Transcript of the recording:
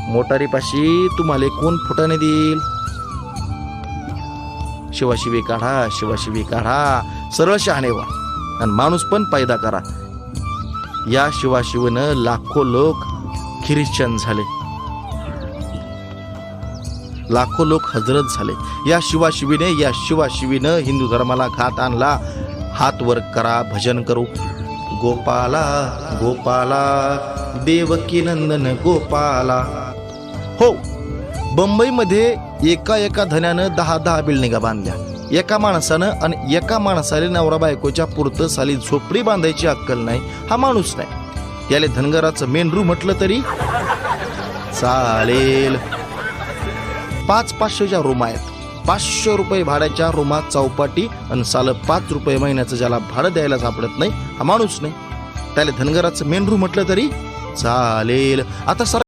मोटारीपाशी तुम्हाला कोण फुटाने देईल? शिवाशिवी काढा, शिवाशिवी काढा, सरळ शहाणे व्हा आणि माणूस पण पैदा करा. या शिवाशिवीनं लाखो लोक ख्रिश्चन झाले, लाखो लोक हजरत झाले. या शिवाशिवीनं हिंदू धर्माला घात आणला. हात वर करा, भजन करू. गोपाला गोपाला देवकी नंदन गोपाला. हो, बंबईमध्ये एका धन्यानं 10 बिल्डिंगा बांधल्या एका माणसानं, आणि एका माणसाला नवरा बायकोच्या पुरतं साली झोपडी बांधायची अक्कल नाही. हा माणूस नाही. याला धनगराचं मेंढरू म्हटलं तरी चालेल. 500-500च्या रूम आहेत. 500 रुपये भाड्याच्या रूमात चौपाटी आणि साल 5 रुपये महिन्याचं ज्याला भाडं द्यायला सापडत नाही, हा माणूस नाही. त्याला धनगराचं मेंढरू म्हटलं तरी चालेल. आता